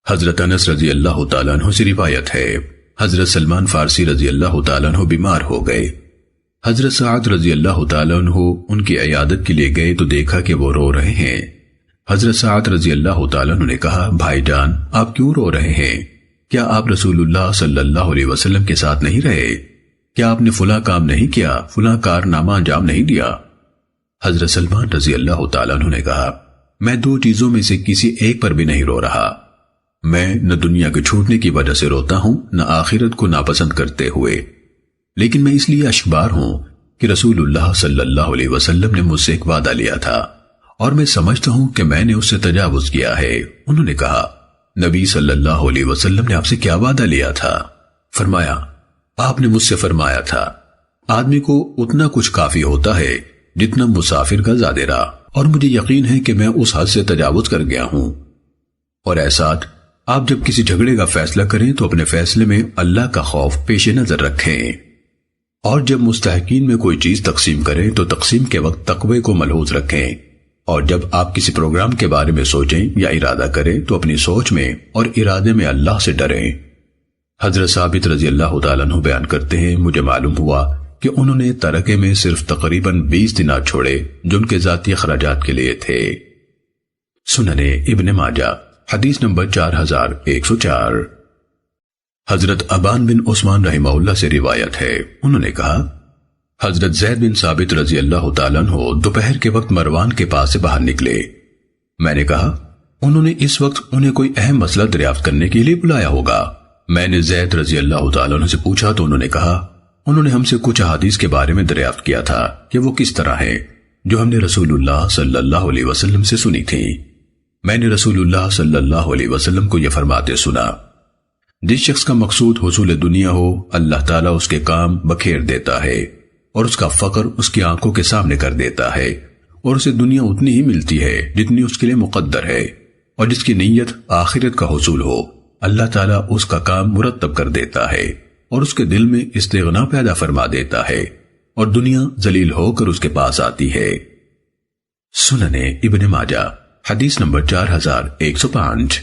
حضرت انس رضی اللہ تعالیٰ عنہ سے روایت ہے، حضرت سلمان فارسی رضی اللہ تعالیٰ عنہ بیمار ہو گئے۔ حضرت سعد رضی اللہ تعالیٰ عنہ ان کی عیادت کے لیے گئے تو دیکھا کہ وہ رو رہے ہیں۔ حضرت سعد رضی اللہ تعالیٰ عنہ نے کہا، بھائی جان آپ کیوں رو رہے ہیں؟ کیا آپ رسول اللہ صلی اللہ علیہ وسلم کے ساتھ نہیں رہے؟ کیا آپ نے فلاں کام نہیں کیا، فلاں کارنامہ انجام نہیں دیا؟ حضرت سلمان رضی اللہ تعالیٰ عنہ نے کہا، میں دو چیزوں میں سے کسی ایک پر بھی نہیں رو رہا۔ میں نہ دنیا کے چھوٹنے کی وجہ سے روتا ہوں، نہ آخرت کو ناپسند کرتے ہوئے، لیکن میں اس لیے اشکبار ہوں کہ رسول اللہ صلی اللہ علیہ وسلم نے مجھ سے ایک وعدہ لیا تھا اور میں سمجھتا ہوں کہ میں نے اس سے تجاوز کیا ہے۔ انہوں نے کہا، نبی صلی اللہ علیہ وسلم نے آپ سے کیا وعدہ لیا تھا؟ فرمایا، آپ نے مجھ سے فرمایا تھا آدمی کو اتنا کچھ کافی ہوتا ہے جتنا مسافر کا زادہ راہ، اور مجھے یقین ہے کہ میں اس حد سے تجاوز کر گیا ہوں۔ اور ایسا آپ جب کسی جھگڑے کا فیصلہ کریں تو اپنے فیصلے میں اللہ کا خوف پیش نظر رکھیں، اور جب مستحقین میں کوئی چیز تقسیم کریں تو تقسیم کے وقت تقوی کو ملحوظ رکھیں، اور جب آپ کسی پروگرام کے بارے میں سوچیں یا ارادہ کریں تو اپنی سوچ میں اور ارادے میں اللہ سے ڈریں۔ حضرت ثابت رضی اللہ تعالیٰ عنہ بیان کرتے ہیں، مجھے معلوم ہوا کہ انہوں نے ترکے میں صرف تقریباً 20 دینار چھوڑے جو ان کے ذاتی اخراجات کے لیے تھے۔ سنن ابن ماجہ حدیث نمبر 4104۔ حضرت ابان بن عثمان رحمہ اللہ سے روایت ہے، انہوں نے کہا، حضرت زید بن ثابت رضی اللہ تعالیٰ عنہ دوپہر کے وقت مروان کے پاس سے باہر نکلے۔ میں نے کہا، انہوں نے اس وقت انہیں کوئی اہم مسئلہ دریافت کرنے کے لیے بلایا ہوگا۔ میں نے زید رضی اللہ تعالیٰ عنہ سے پوچھا تو انہوں نے کہا، انہوں نے ہم سے کچھ احادیث کے بارے میں دریافت کیا تھا کہ وہ کس طرح ہے جو ہم نے رسول اللہ صلی اللہ علیہ وسلم سے سنی تھی۔ میں نے رسول اللہ صلی اللہ علیہ وسلم کو یہ فرماتے سنا، جس شخص کا مقصود حصول دنیا ہو اللہ تعالیٰ اس کے کام بکھیر دیتا ہے اور اس کا فقر اس کی آنکھوں کے سامنے کر دیتا ہے، اور اسے دنیا اتنی ہی ملتی ہے جتنی اس کے لیے مقدر ہے، اور جس کی نیت آخرت کا حصول ہو اللہ تعالیٰ اس کا کام مرتب کر دیتا ہے اور اس کے دل میں استغنا پیدا فرما دیتا ہے، اور دنیا ذلیل ہو کر اس کے پاس آتی ہے۔ سنن ابن ماجہ حدیث نمبر 4105۔